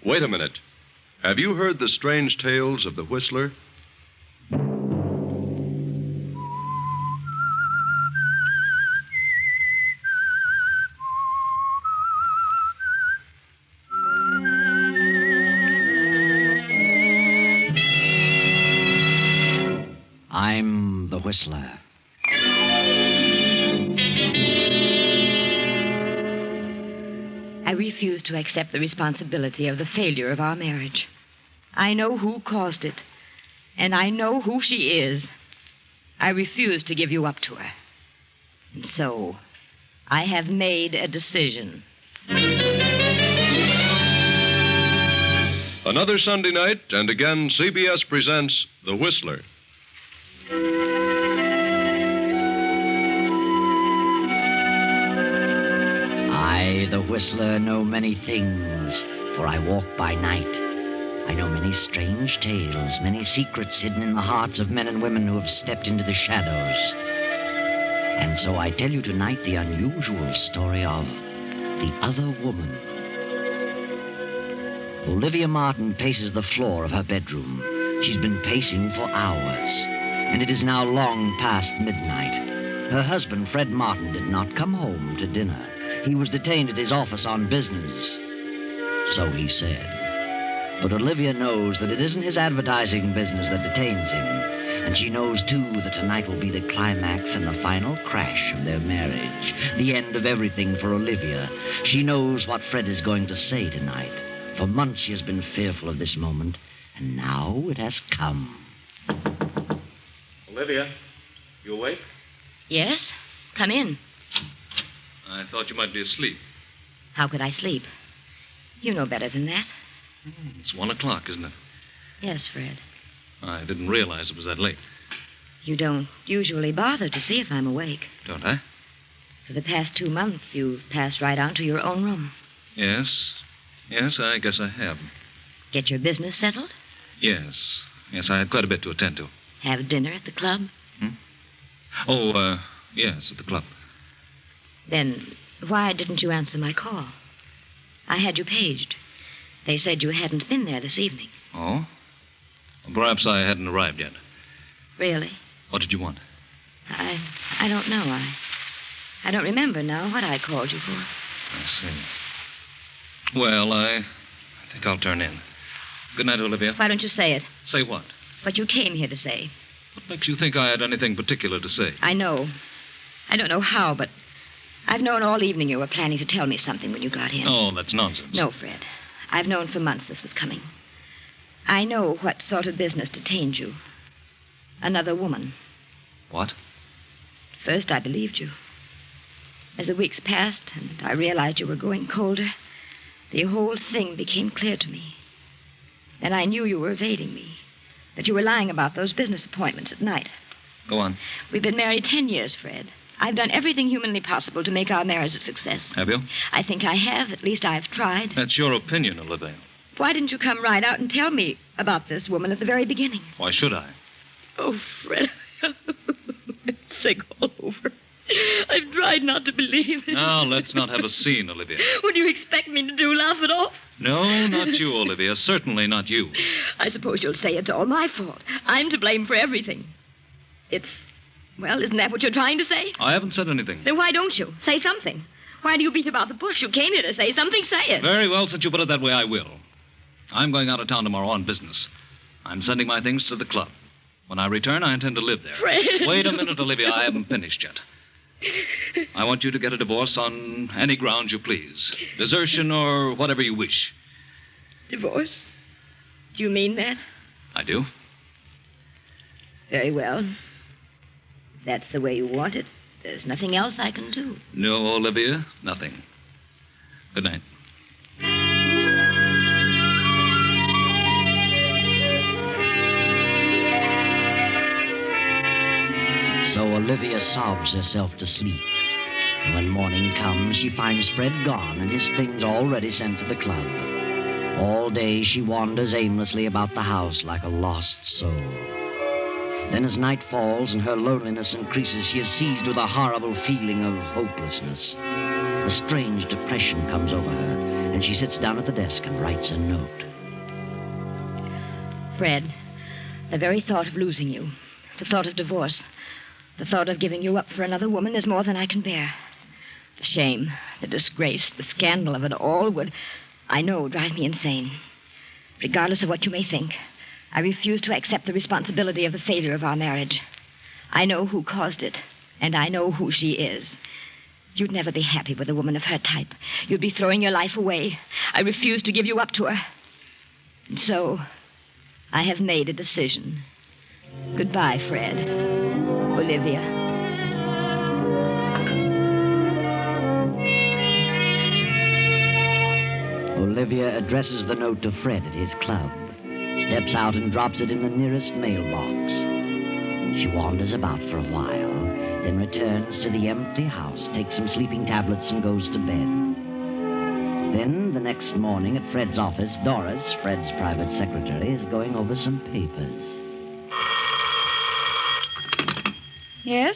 Wait a minute. Have you heard the strange tales of the Whistler? I'm the Whistler. I refuse to accept the responsibility of the failure of our marriage. I know who caused it, and I know who she is. I refuse to give you up to her. And so, I have made a decision. Another Sunday night, and again, CBS presents The Whistler. I, the Whistler, know many things, for I walk by night. I know many strange tales, many secrets hidden in the hearts of men and women who have stepped into the shadows. And so I tell you tonight the unusual story of the other woman. Olivia Martin paces the floor of her bedroom. She's been pacing for hours, and it is now long past midnight. Her husband, Fred Martin, did not come home to dinner. He was detained at his office on business. So he said. But Olivia knows that it isn't his advertising business that detains him. And she knows, too, that tonight will be the climax and the final crash of their marriage. The end of everything for Olivia. She knows what Fred is going to say tonight. For months she has been fearful of this moment, and now it has come. Olivia, you awake? Yes? Come in. I thought you might be asleep. How could I sleep? You know better than that. It's 1 o'clock, isn't it? Yes, Fred. I didn't realize it was that late. You don't usually bother to see if I'm awake. Don't I? For the past 2 months, you've passed right on to your own room. Yes. Yes, I guess I have. Get your business settled? Yes. Yes, I had quite a bit to attend to. Have dinner at the club? Oh, yes, at the club. Then why didn't you answer my call? I had you paged. They said you hadn't been there this evening. Oh? Well, perhaps I hadn't arrived yet. Really? What did you want? I don't know. I don't remember now what I called you for. I see. Well, I think I'll turn in. Good night, Olivia. Why don't you say it? Say what? What you came here to say. What makes you think I had anything particular to say? I know. I don't know how, but I've known all evening you were planning to tell me something when you got in. Oh, that's nonsense. No, Fred. I've known for months this was coming. I know what sort of business detained you. Another woman. What? At first, I believed you. As the weeks passed and I realized you were growing colder, the whole thing became clear to me. Then I knew you were evading me, that you were lying about those business appointments at night. Go on. We've been married 10 years, Fred. I've done everything humanly possible to make our marriage a success. Have you? I think I have. At least I've tried. That's your opinion, Olivia. Why didn't you come right out and tell me about this woman at the very beginning? Why should I? Oh, Fred. I'm sick all over. I've tried not to believe it. Now, let's not have a scene, Olivia. What do you expect me to do, laugh it off? No, not you, Olivia. Certainly not you. I suppose you'll say it's all my fault. I'm to blame for everything. Well, isn't that what you're trying to say? I haven't said anything. Then why don't you? Say something. Why do you beat about the bush? You came here to say something. Say it. Very well, since you put it that way, I will. I'm going out of town tomorrow on business. I'm sending my things to the club. When I return, I intend to live there. Fred. Wait a minute, Olivia. I haven't finished yet. I want you to get a divorce on any grounds you please. Desertion or whatever you wish. Divorce? Do you mean that? I do. Very well. If that's the way you want it, there's nothing else I can do. No, Olivia, nothing. Good night. So Olivia sobs herself to sleep. And when morning comes, she finds Fred gone and his things already sent to the club. All day she wanders aimlessly about the house like a lost soul. Then as night falls and her loneliness increases, she is seized with a horrible feeling of hopelessness. A strange depression comes over her, and she sits down at the desk and writes a note. Fred, the very thought of losing you, the thought of divorce, the thought of giving you up for another woman is more than I can bear. The shame, the disgrace, the scandal of it all would, I know, drive me insane. Regardless of what you may think, I refuse to accept the responsibility of the failure of our marriage. I know who caused it, and I know who she is. You'd never be happy with a woman of her type. You'd be throwing your life away. I refuse to give you up to her. And so, I have made a decision. Goodbye, Fred. Olivia. Olivia addresses the note to Fred at his club, steps out and drops it in the nearest mailbox. She wanders about for a while, then returns to the empty house, takes some sleeping tablets, and goes to bed. Then, the next morning at Fred's office, Doris, Fred's private secretary, is going over some papers. Yes?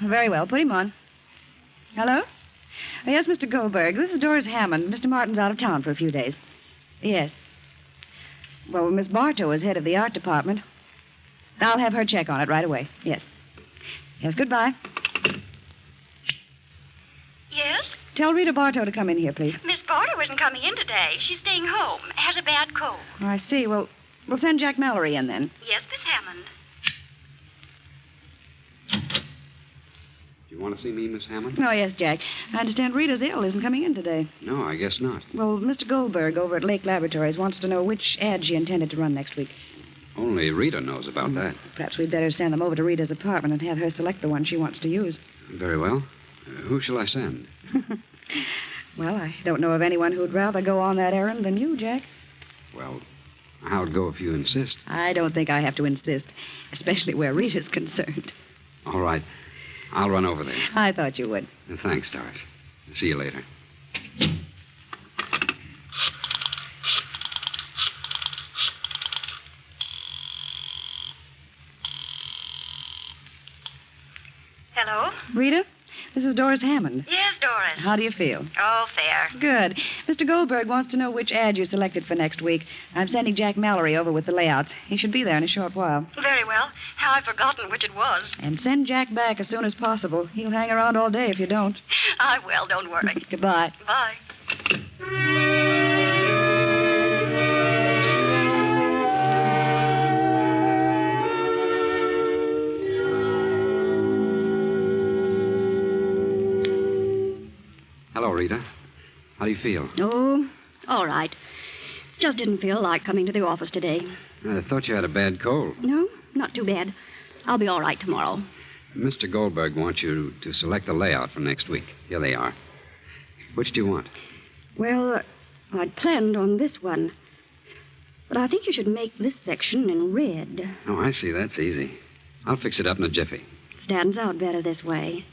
Very well. Put him on. Hello? Yes, Mr. Goldberg. This is Doris Hammond. Mr. Martin's out of town for a few days. Yes. Well, Miss Bartow is head of the art department. I'll have her check on it right away. Yes. Yes, goodbye. Yes? Tell Rita Bartow to come in here, please. Miss Bartow isn't coming in today. She's staying home. Has a bad cold. Oh, I see. Well, we'll send Jack Mallory in then. Yes, Miss Hammond. You want to see me, Miss Hammond? Oh, yes, Jack. I understand Rita's ill, isn't coming in today. No, I guess not. Well, Mr. Goldberg over at Lake Laboratories wants to know which ad she intended to run next week. Only Rita knows about that. Perhaps we'd better send them over to Rita's apartment and have her select the one she wants to use. Very well. Who shall I send? Well, I don't know of anyone who'd rather go on that errand than you, Jack. Well, how'd go if you insist? I don't think I have to insist, especially where Rita's concerned. All right. I'll run over there. I thought you would. Thanks, Doris. See you later. Hello? Rita, this is Doris Hammond. Yes, Doris. How do you feel? Oh, fair. Good. Mr. Goldberg wants to know which ad you selected for next week. I'm sending Jack Mallory over with the layouts. He should be there in a short while. Very well. How I've forgotten which it was. And send Jack back as soon as possible. He'll hang around all day if you don't. I will, don't worry. Goodbye. Bye. Hello, Rita. How do you feel? Oh, all right. Just didn't feel like coming to the office today. I thought you had a bad cold. No, not too bad. I'll be all right tomorrow. Mr. Goldberg wants you to select the layout for next week. Here they are. Which do you want? Well, I'd planned on this one. But I think you should make this section in red. Oh, I see. That's easy. I'll fix it up in a jiffy. Stands out better this way.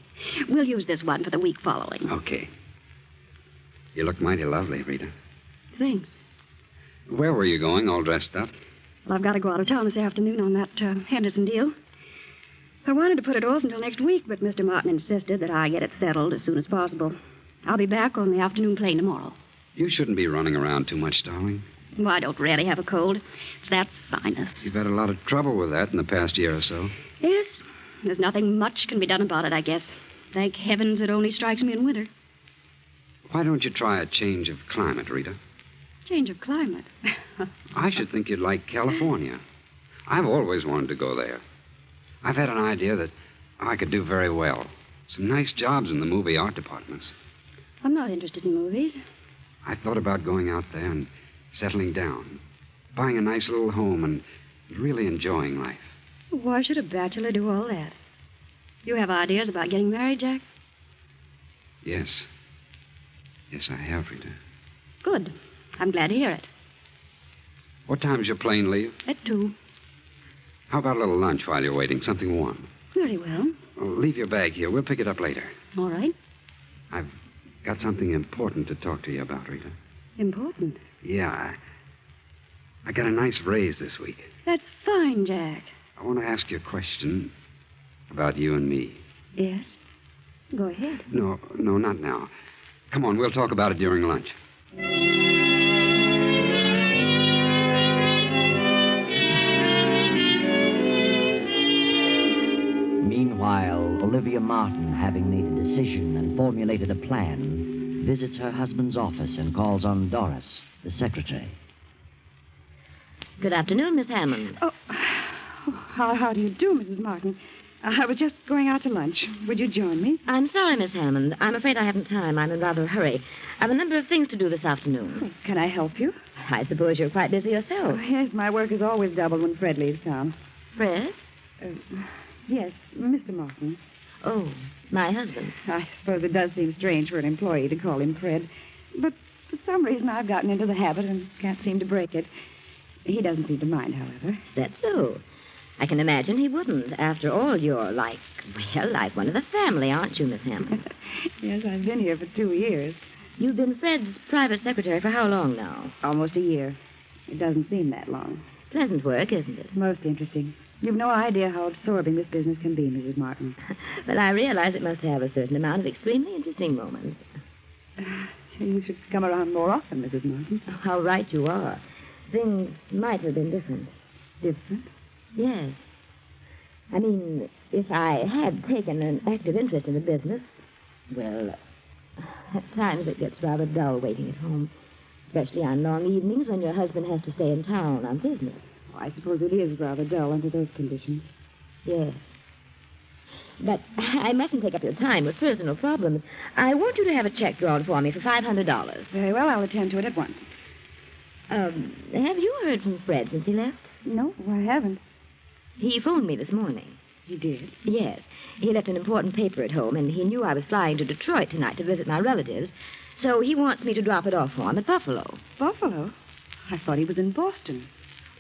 We'll use this one for the week following. Okay. You look mighty lovely, Rita. Thanks. Where were you going, all dressed up? Well, I've got to go out of town this afternoon on that Henderson deal. I wanted to put it off until next week, but Mr. Martin insisted that I get it settled as soon as possible. I'll be back on the afternoon plane tomorrow. You shouldn't be running around too much, darling. Well, I don't really have a cold. It's that sinus. You've had a lot of trouble with that in the past year or so. Yes. There's nothing much can be done about it, I guess. Thank heavens it only strikes me in winter. Why don't you try a change of climate, Rita? Change of climate. I should think you'd like California. I've always wanted to go there. I've had an idea that I could do very well. Some nice jobs in the movie art departments. I'm not interested in movies. I thought about going out there and settling down, buying a nice little home and really enjoying life. Why should a bachelor do all that? You have ideas about getting married, Jack? Yes. Yes, I have, Rita. Good. I'm glad to hear it. What time's your plane leave? At 2. How about a little lunch while you're waiting? Something warm. Very well. Well, leave your bag here. We'll pick it up later. All right. I've got something important to talk to you about, Rita. Important? Yeah. I got a nice raise this week. That's fine, Jack. I want to ask you a question about you and me. Yes? Go ahead. No, not now. Come on, we'll talk about it during lunch. Meanwhile, Olivia Martin, having made a decision and formulated a plan, visits her husband's office and calls on Doris, the secretary. Good afternoon, Miss Hammond. Oh, how do you do, Mrs. Martin? I was just going out to lunch. Would you join me? I'm sorry, Miss Hammond. I'm afraid I haven't time. I'm in rather a hurry. I've a number of things to do this afternoon. Can I help you? I suppose you're quite busy yourself. Yes, my work is always doubled when Fred leaves town. Fred? Yes, Mr. Martin. Oh, my husband. I suppose it does seem strange for an employee to call him Fred. But for some reason I've gotten into the habit and can't seem to break it. He doesn't seem to mind, however. That's so. I can imagine he wouldn't. After all, you're like one of the family, aren't you, Miss Hammond? Yes, I've been here for 2 years. You've been Fred's private secretary for how long now? Almost a year. It doesn't seem that long. Pleasant work, isn't it? Most interesting. You've no idea how absorbing this business can be, Mrs. Martin. But I realize it must have a certain amount of extremely interesting moments. You should come around more often, Mrs. Martin. Oh, how right you are. Things might have been different. Different? Yes. I mean, if I had taken an active interest in the business, well, at times it gets rather dull waiting at home, especially on long evenings when your husband has to stay in town on business. Oh, I suppose it is rather dull under those conditions. Yes. But I mustn't take up your time with personal problems. I want you to have a check drawn for me for $500. Very well, I'll attend to it at once. Have you heard from Fred since he left? No, I haven't. He phoned me this morning. He did? Yes. He left an important paper at home, and he knew I was flying to Detroit tonight to visit my relatives, so he wants me to drop it off for him at Buffalo. Buffalo? I thought he was in Boston.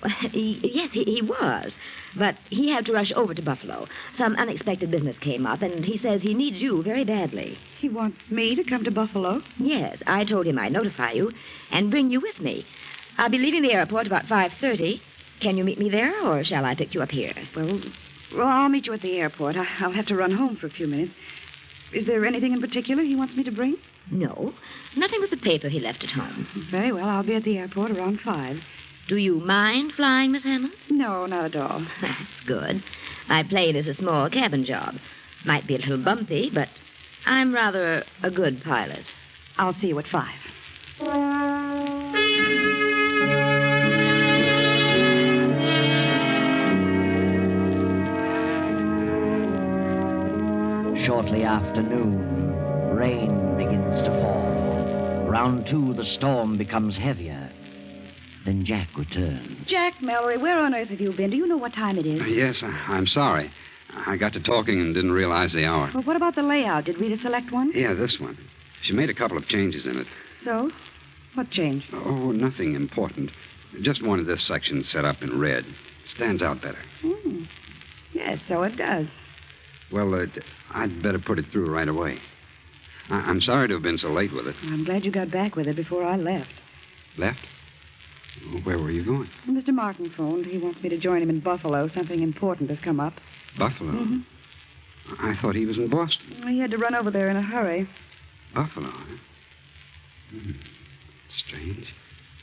Well, yes, he was. But he had to rush over to Buffalo. Some unexpected business came up, and he says he needs you very badly. He wants me to come to Buffalo? Yes, I told him I'd notify you and bring you with me. I'll be leaving the airport about 5:30. Can you meet me there, or shall I pick you up here? Well, I'll meet you at the airport. I'll have to run home for a few minutes. Is there anything in particular he wants me to bring? No, nothing but the paper he left at home. Very well, I'll be at the airport around 5. Do you mind flying, Miss Hammond? No, not at all. That's good. My plane is a small cabin job. Might be a little bumpy, but I'm rather a good pilot. I'll see you at 5. Shortly after noon, rain begins to fall. Round 2, the storm becomes heavier. Then Jack returns. Jack Mallory, where on earth have you been? Do you know what time it is? Yes, I'm sorry. I got to talking and didn't realize the hour. Well, what about the layout? Did Rita select one? Yeah, this one. She made a couple of changes in it. So? What changed? Oh, nothing important. Just wanted this section set up in red. Stands out better. Yes, so it does. Well, I'd better put it through right away. I'm sorry to have been so late with it. I'm glad you got back with it before I left. Left? Where were you going? Well, Mr. Martin phoned. He wants me to join him in Buffalo. Something important has come up. Buffalo? Mm-hmm. I thought he was in Boston. He had to run over there in a hurry. Buffalo, huh? Strange.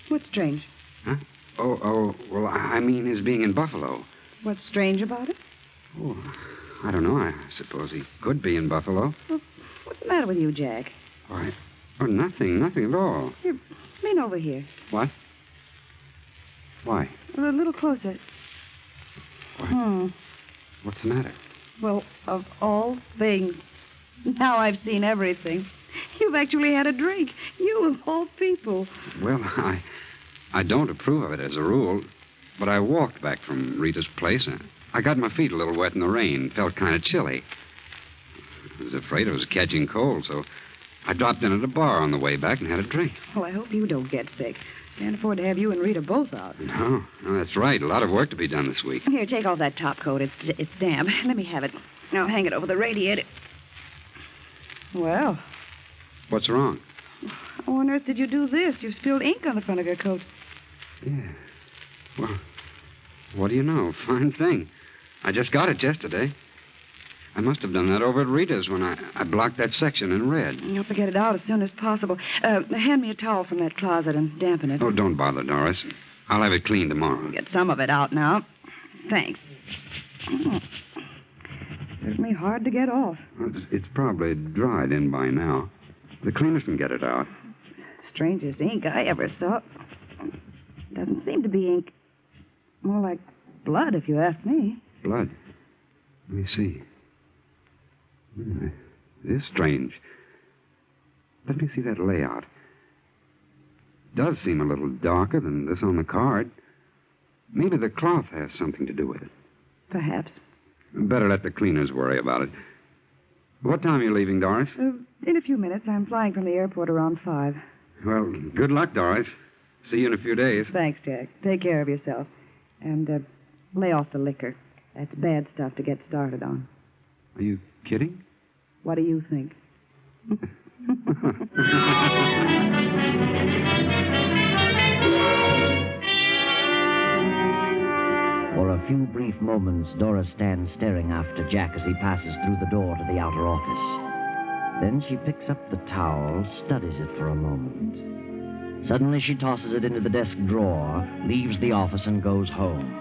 What's strange? Huh? Oh, well, I mean his being in Buffalo. What's strange about it? Oh, I don't know. I suppose he could be in Buffalo. Well, what's the matter with you, Jack? Why? Oh, nothing at all. Here, lean over here. What? Why? A little closer. What? What's the matter? Well, of all things, now I've seen everything. You've actually had a drink. You, of all people. Well, I don't approve of it as a rule, but I walked back from Rita's place. I got my feet a little wet in the rain. Felt kind of chilly. I was afraid I was catching cold, so I dropped in at a bar on the way back and had a drink. Well, I hope you don't get sick. Can't afford to have you and Rita both out. No, that's right. A lot of work to be done this week. Here, take off that top coat. It's damp. Let me have it. Now hang it over the radiator. Well. What's wrong? How on earth did you do this? You've spilled ink on the front of your coat. Yeah. Well, what do you know? Fine thing. I just got it yesterday. I must have done that over at Rita's when I blocked that section in red. You have to get it out as soon as possible. Hand me a towel from that closet and dampen it. Oh, don't bother, Doris. I'll have it cleaned tomorrow. Get some of it out now. Thanks. Certainly hard to get off. Well, it's probably dried in by now. The cleaners can get it out. Strangest ink I ever saw. Doesn't seem to be ink. More like blood, if you ask me. Blood? Let me see. It is strange. Let me see that layout. Does seem a little darker than this on the card. Maybe the cloth has something to do with it. Perhaps. Better let the cleaners worry about it. What time are you leaving, Doris? In a few minutes. I'm flying from the airport around 5. Well, good luck, Doris. See you in a few days. Thanks, Jack. Take care of yourself. And lay off the liquor. That's bad stuff to get started on. Are you kidding? What do you think? For a few brief moments, Doris stands staring after Jack as he passes through the door to the outer office. Then she picks up the towel, studies it for a moment. Suddenly she tosses it into the desk drawer, leaves the office, and goes home.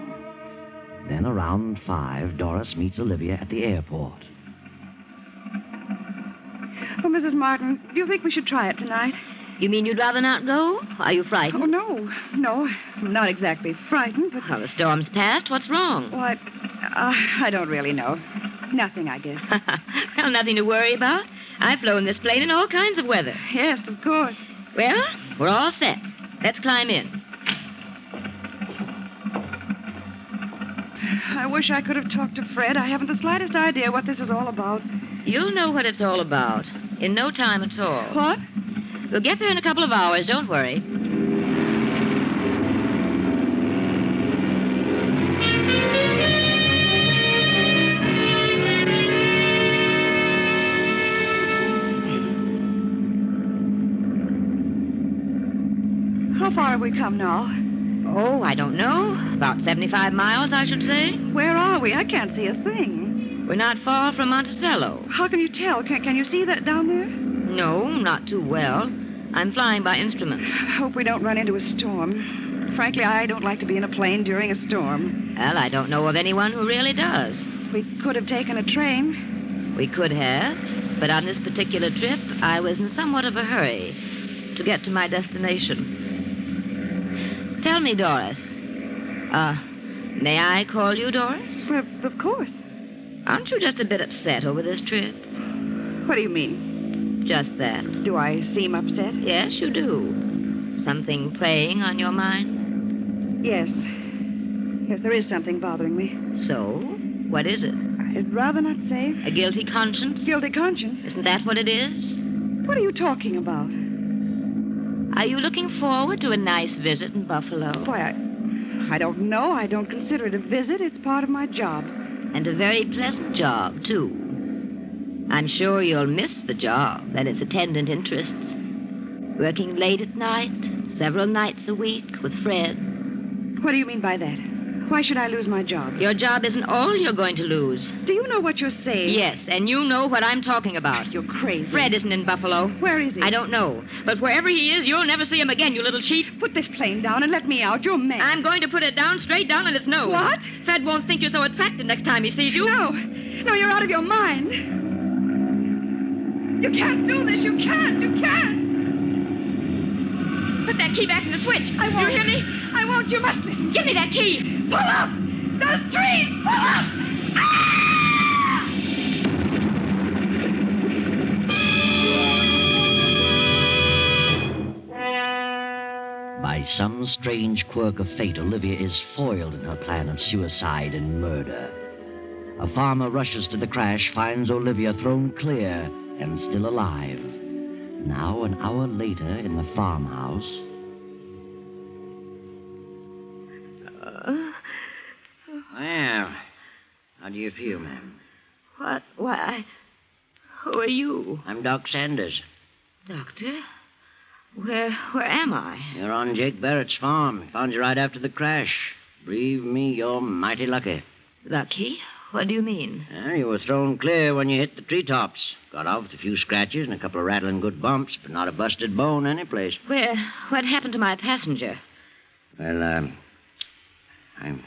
Then around 5, Doris meets Olivia at the airport. Oh, Mrs. Martin, do you think we should try it tonight? You mean you'd rather not go? Are you frightened? Oh, no. No, I'm not exactly frightened, but... Well, the storm's passed. What's wrong? What? I don't really know. Nothing, I guess. Well, nothing to worry about. I've flown this plane in all kinds of weather. Yes, of course. Well, we're all set. Let's climb in. I wish I could have talked to Fred. I haven't the slightest idea what this is all about. You'll know what it's all about. In no time at all. What? We'll get there in a couple of hours. Don't worry. How far have we come now? Oh, I don't know. About 75 miles, I should say. Where are we? I can't see a thing. We're not far from Monticello. How can you tell? Can you see that down there? No, not too well. I'm flying by instruments. I hope we don't run into a storm. Frankly, I don't like to be in a plane during a storm. Well, I don't know of anyone who really does. We could have taken a train. We could have, but on this particular trip, I was in somewhat of a hurry to get to my destination. Tell me, Doris. May I call you Doris? Well, of course. Aren't you just a bit upset over this trip? What do you mean? Just that. Do I seem upset? Yes, you do. Something preying on your mind? Yes. Yes, there is something bothering me. So? What is it? I'd rather not say. A guilty conscience? Guilty conscience? Isn't that what it is? What are you talking about? Are you looking forward to a nice visit in Buffalo? Why, I don't know. I don't consider it a visit. It's part of my job. And a very pleasant job, too. I'm sure you'll miss the job and its attendant interests. Working late at night, several nights a week with Fred. What do you mean by that? Why should I lose my job? Your job isn't all you're going to lose. Do you know what you're saying? Yes, and you know what I'm talking about. You're crazy. Fred isn't in Buffalo. Where is he? I don't know. But wherever he is, you'll never see him again, you little cheat. Put this plane down and let me out. You're mad. I'm going to put it down, straight down on its nose. What? Fred won't think you're so attractive next time he sees you. No. No, you're out of your mind. You can't do this. You can't. You can't. Put that key back in the switch. I won't. You hear me? I won't. You must listen. Give me that key. Pull up. Those trees. Pull up. Ah! By some strange quirk of fate, Olivia is foiled in her plan of suicide and murder. A farmer rushes to the crash, finds Olivia thrown clear and still alive. Now, an hour later, in the farmhouse. Well, how do you feel, ma'am? What? Why? Who are you? I'm Doc Sanders. Doctor? Where am I? You're on Jake Barrett's farm. Found you right after the crash. Believe me, you're mighty lucky. Lucky? What do you mean? You were thrown clear when you hit the treetops. Got off with a few scratches and a couple of rattling good bumps, but not a busted bone anyplace. What happened to my passenger? Well, I'm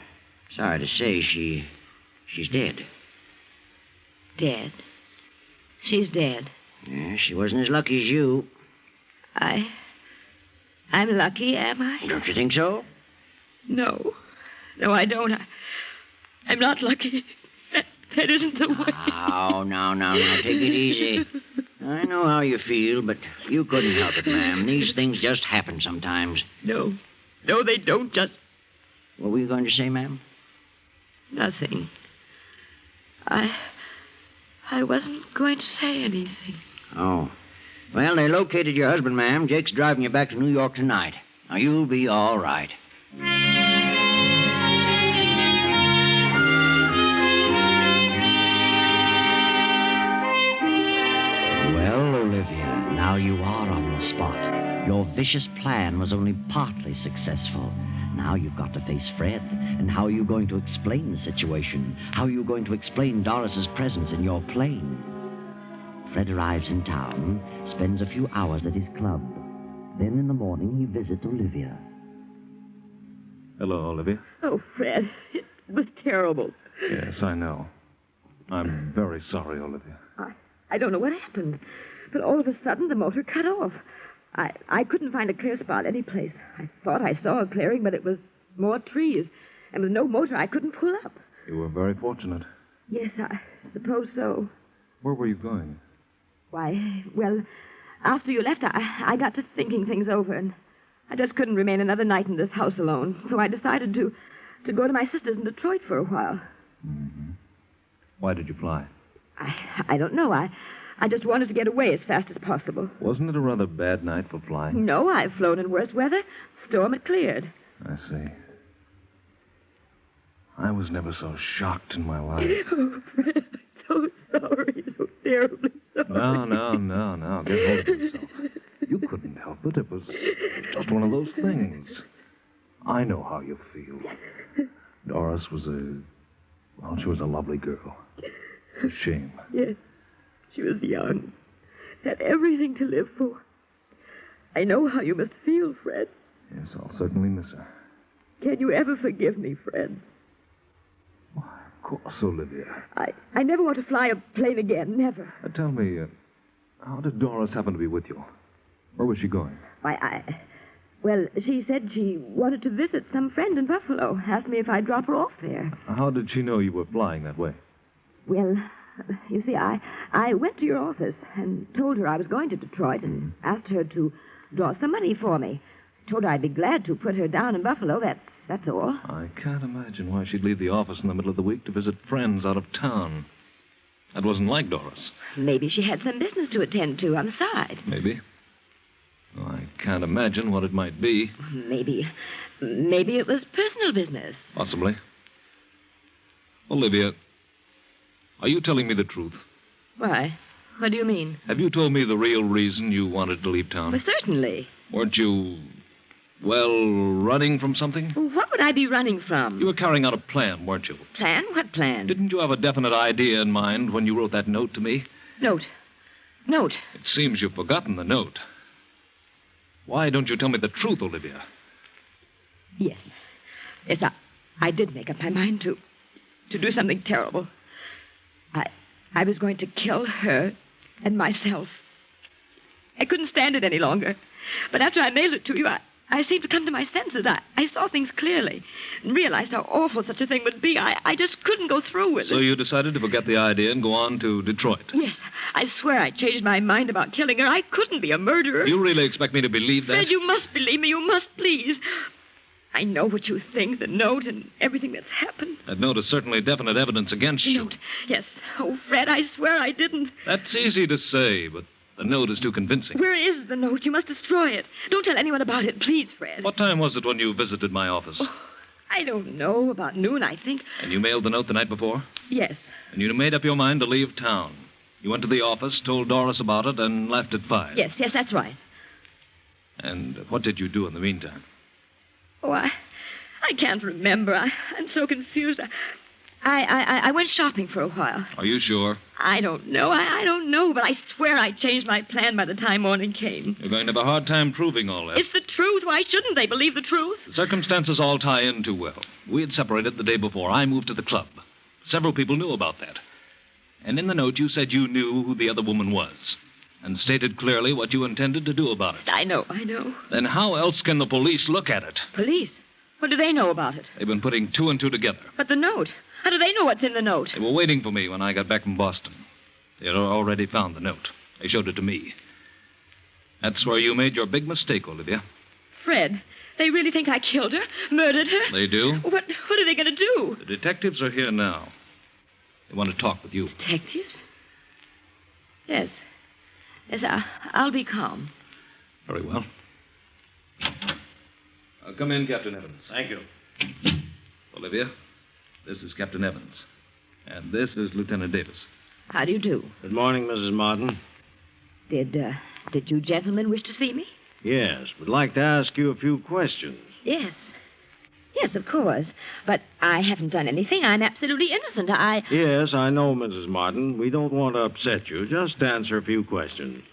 sorry to say she's dead. Dead. She's dead. Yeah, she wasn't as lucky as you. I'm lucky, am I? Don't you think so? No. No, I don't. I'm not lucky. That isn't the way. Now, take it easy. I know how you feel, but you couldn't help it, ma'am. These things just happen sometimes. No, they don't just... What were you going to say, ma'am? Nothing. I wasn't going to say anything. Oh. Well, they located your husband, ma'am. Jake's driving you back to New York tonight. Now, you'll be all right. Well, Olivia, now you are on the spot. Your vicious plan was only partly successful. Now you've got to face Fred. And how are you going to explain the situation? How are you going to explain Doris's presence in your plane? Fred arrives in town, spends a few hours at his club. Then in the morning, he visits Olivia. Hello, Olivia. Oh, Fred, it was terrible. Yes, I know. I'm very sorry, Olivia. I don't know what happened, but all of a sudden the motor cut off. I couldn't find a clear spot anyplace. I thought I saw a clearing, but it was more trees. And with no motor, I couldn't pull up. You were very fortunate. Yes, I suppose so. Where were you going? Why, well, after you left, I got to thinking things over, and I just couldn't remain another night in this house alone. So I decided to go to my sister's in Detroit for a while. Mm-hmm. Why did you fly? I don't know. I just wanted to get away as fast as possible. Wasn't it a rather bad night for flying? No, I've flown in worse weather. Storm had cleared. I see. I was never so shocked in my life. Oh, Fred, I'm so sorry. So terribly sorry. No. Get hold of yourself. You couldn't help it. It was just one of those things. I know how you feel. Doris was she was a lovely girl. A shame. Yes. She was young. Had everything to live for. I know how you must feel, Fred. Yes, I'll certainly miss her. Can you ever forgive me, Fred? Why, of course, Olivia. I never want to fly a plane again. Never. Tell me, how did Doris happen to be with you? Where was she going? Why, well, she said she wanted to visit some friend in Buffalo. Asked me if I'd drop her off there. How did she know you were flying that way? Well, you see, I went to your office and told her I was going to Detroit and asked her to draw some money for me. Told her I'd be glad to put her down in Buffalo. That's all. I can't imagine why she'd leave the office in the middle of the week to visit friends out of town. That wasn't like Doris. Maybe she had some business to attend to on the side. Maybe. Well, I can't imagine what it might be. Maybe it was personal business. Possibly. Olivia, are you telling me the truth? Why? What do you mean? Have you told me the real reason you wanted to leave town? Well, certainly. Weren't you, running from something? Well, what would I be running from? You were carrying out a plan, weren't you? Plan? What plan? Didn't you have a definite idea in mind when you wrote that note to me? Note? It seems you've forgotten the note. Why don't you tell me the truth, Olivia? Yes. Yes, I did make up my mind to do something terrible. I was going to kill her and myself. I couldn't stand it any longer. But after I mailed it to you, I seemed to come to my senses. I saw things clearly and realized how awful such a thing would be. I just couldn't go through with it. So you decided to forget the idea and go on to Detroit? Yes. I swear I changed my mind about killing her. I couldn't be a murderer. You really expect me to believe that? Fred, you must believe me. You must, please. I know what you think, the note and everything that's happened. That note is certainly definite evidence against you. Note? Yes. Oh, Fred, I swear I didn't. That's easy to say, but the note is too convincing. Where is the note? You must destroy it. Don't tell anyone about it, please, Fred. What time was it when you visited my office? Oh, I don't know. About noon, I think. And you mailed the note the night before? Yes. And you made up your mind to leave town. You went to the office, told Doris about it, and left at 5. Yes, that's right. And what did you do in the meantime? Oh, I can't remember. I'm so confused. I went shopping for a while. Are you sure? I don't know. I don't know, but I swear I changed my plan by the time morning came. You're going to have a hard time proving all that. It's the truth. Why shouldn't they believe the truth? The circumstances all tie in too well. We had separated the day before I moved to the club. Several people knew about that. And in the note, you said you knew who the other woman was and stated clearly what you intended to do about it. I know. Then how else can the police look at it? Police? What do they know about it? They've been putting two and two together. But the note. How do they know what's in the note? They were waiting for me when I got back from Boston. They had already found the note. They showed it to me. That's where you made your big mistake, Olivia. Fred, they really think I killed her, murdered her? They do? What are they going to do? The detectives are here now. They want to talk with you. Detectives? Yes. Yes, I'll be calm. Very well. Come in, Captain Evans. Thank you. Olivia, this is Captain Evans. And this is Lieutenant Davis. How do you do? Good morning, Mrs. Martin. Did you gentlemen wish to see me? Yes, would like to ask you a few questions. Yes. Yes, of course. But I haven't done anything. I'm absolutely innocent. Yes, I know, Mrs. Martin. We don't want to upset you. Just answer a few questions.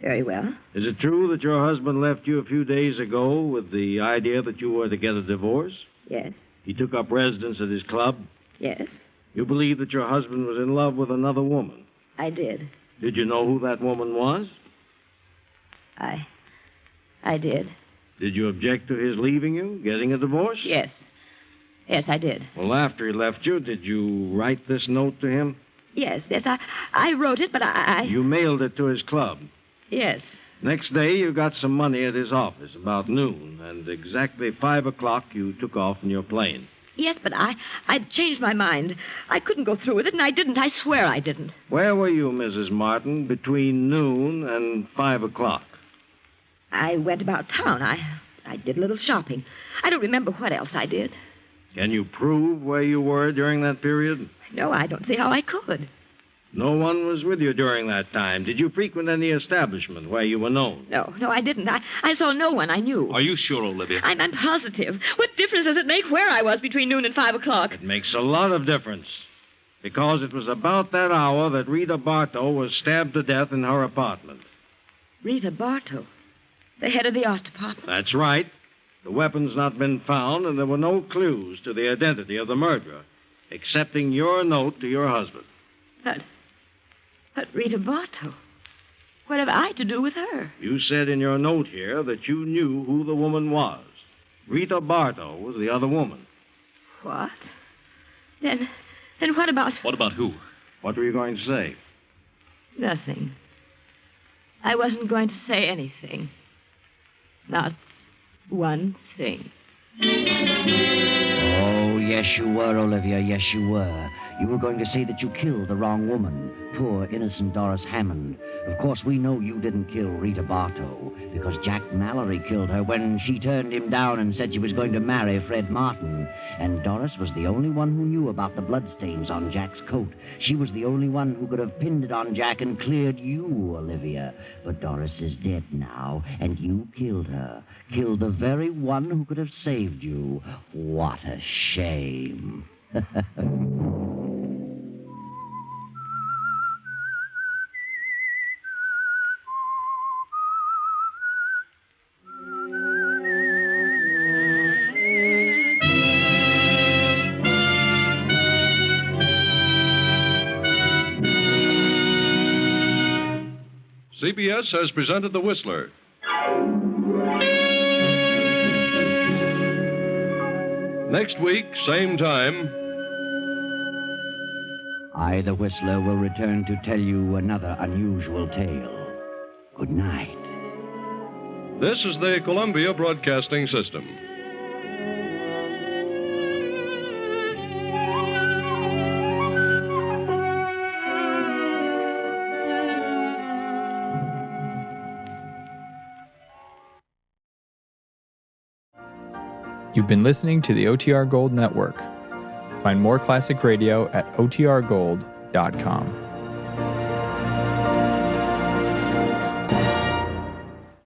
Very well. Is it true that your husband left you a few days ago with the idea that you were to get a divorce? Yes. He took up residence at his club? Yes. You believe that your husband was in love with another woman? I did. Did you know who that woman was? I did. Did you object to his leaving you, getting a divorce? Yes. Yes, I did. Well, after he left you, did you write this note to him? Yes. I wrote it, but I... You mailed it to his club? Yes. Next day, you got some money at his office, about noon, and exactly 5 o'clock, you took off in your plane. Yes, but I'd changed my mind. I couldn't go through with it, and I didn't. I swear I didn't. Where were you, Mrs. Martin, between noon and 5 o'clock? I went about town. I did a little shopping. I don't remember what else I did. Can you prove where you were during that period? No, I don't see how I could. No one was with you during that time. Did you frequent any establishment where you were known? No, I didn't. I saw no one I knew. Are you sure, Olivia? I'm positive. What difference does it make where I was between noon and 5 o'clock? It makes a lot of difference. Because it was about that hour that Rita Bartow was stabbed to death in her apartment. Rita Bartow? The head of the art department? That's right. The weapon's not been found, and there were no clues to the identity of the murderer, excepting your note to your husband. But Rita Bartow? What have I to do with her? You said in your note here that you knew who the woman was. Rita Bartow was the other woman. What? Then what about... What about who? What were you going to say? Nothing. I wasn't going to say anything. Not one thing. Oh, yes, you were, Olivia. Yes, you were. You were going to say that you killed the wrong woman, poor, innocent Doris Hammond. Of course, we know you didn't kill Rita Bartow, because Jack Mallory killed her when she turned him down and said she was going to marry Fred Martin. And Doris was the only one who knew about the bloodstains on Jack's coat. She was the only one who could have pinned it on Jack and cleared you, Olivia. But Doris is dead now, and you killed her. Killed the very one who could have saved you. What a shame. CBS has presented The Whistler. Next week, same time. I, the Whistler, will return to tell you another unusual tale. Good night. This is the Columbia Broadcasting System. You've been listening to the OTR Gold Network. Find more classic radio at otrgold.com.